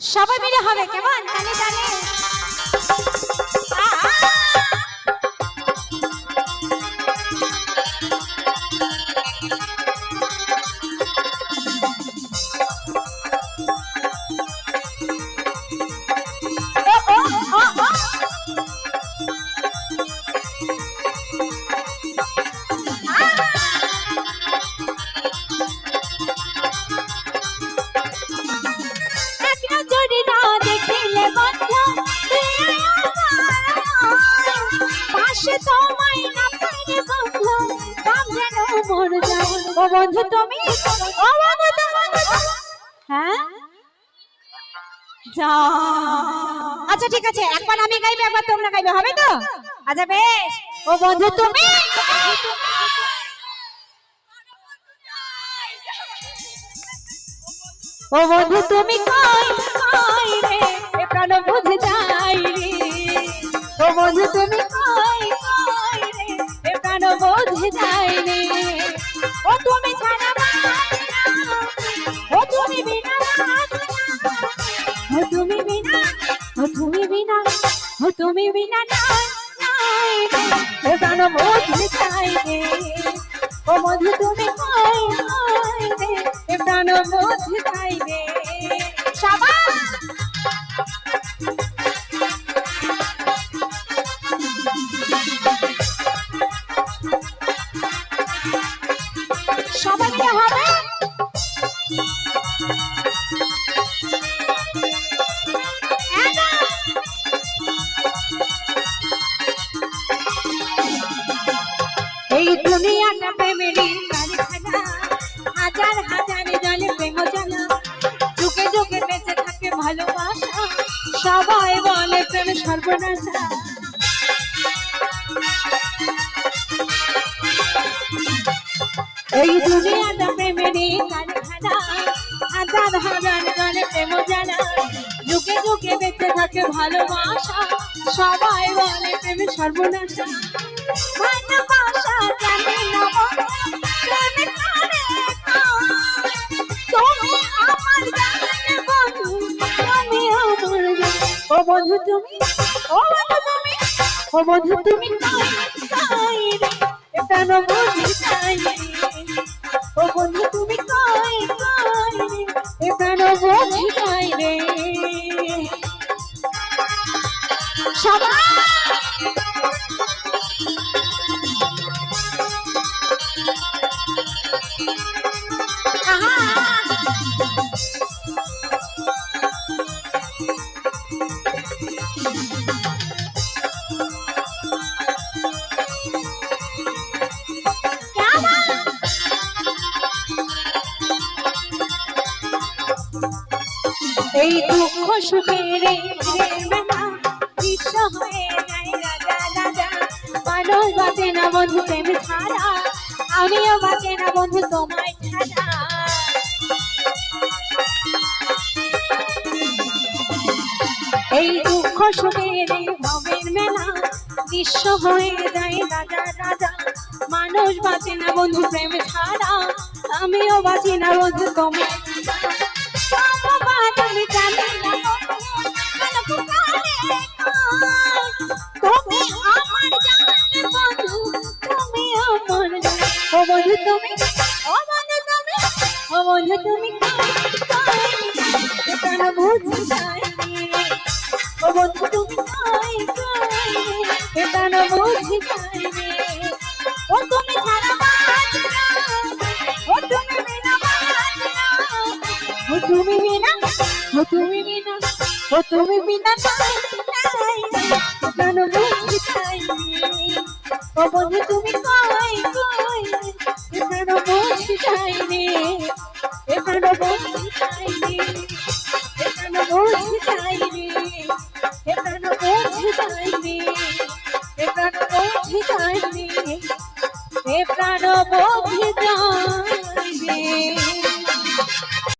সবাই মিলে হবে কেমন তালে তালে বন্ধু তুমি হ্যাঁ আচ্ছা ঠিক আছে একবার আমি গাইবে একবার তোমরা গাইবে হবে তো আচ্ছা বেশ ও বন্ধু তুমি ও বন্ধু তুমি কই কই রে এ প্রাণ বুঝে যাই রে ও বন্ধু তুমি কই কই রে এ প্রাণ বুঝে যাই রে ও তুমি ছাড়া ও তুমি বিনা ও তুমি বিনা ও তুমি বিনা ও তুমি বিনা নাই রে এ প্রাণ বুঝে যাই রে ও বন্ধু তুমি কই কই রে এ প্রাণ বুঝে যাই রে শাবাশ সবাই মিলে হবে এই দুনিয়াটা প্রেমেরই কারখানা হাজার হাজার জলে প্রেম জানা যুগে যুগে বেঁচে থাকে ভালোবাসা সবাই বলে প্রেম সর্বনাশা এই দুনিয়াটা প্রেমেরই কারখানা হাজার হাজার জলে প্রেম জানা যুগে যুগে বেঁচে থাকে ভালোবাসা সবাই বলে প্রেম সর্বনাশা ভালোবাসা জানে না প্রেমে করে তুমি আমার জানে বন্ধু তুমি আমার ও বন্ধু তুমি ও বন্ধু তুমি ও বন্ধু তুমি কাই রে প্রাণ বুঝি কাই রে ও বন্ধু তুমি কাই রে প্রাণ বুঝি কাই রে সবাই এই দুঃখ সুখের বেলা বিশ্ব হয়ে যায় রাজা রাজা মানুষ বাঁচে না বন্ধু প্রেম ছাড়া আমিও বাঁচে না বন্ধু তোমায় ছাড়া এই দুঃখ সুখের ভবের মেলা বিশ্ব হয়ে যায় রাজা রাজা মানুষ বাঁচে না বন্ধু প্রেম ছাড়া আমিও বাঁচি না বন্ধু তোমায় তুমি জানি না তুমি আমার জানে বন্ধু তুমি আমার ও বন্ধু তুমি ও বন্ধু তুমি ও বন্ধু তুমি কেন বুঝি যাই ও বন্ধু তুমি কেন বুঝি যাই ও তুমি ছাড়া ও তুমি বিনা ও তুমি বিনা ও তুমি বিনা ও তুমি বিনা কেন বুঝি যাই ও বন্ধু তুমি কই কই কেন বুঝি যাই রে কেন বুঝি যাই রে কেন বুঝি যাই রে কেন বুঝি যাই রে কেন বুঝি যাই রে প্রাণ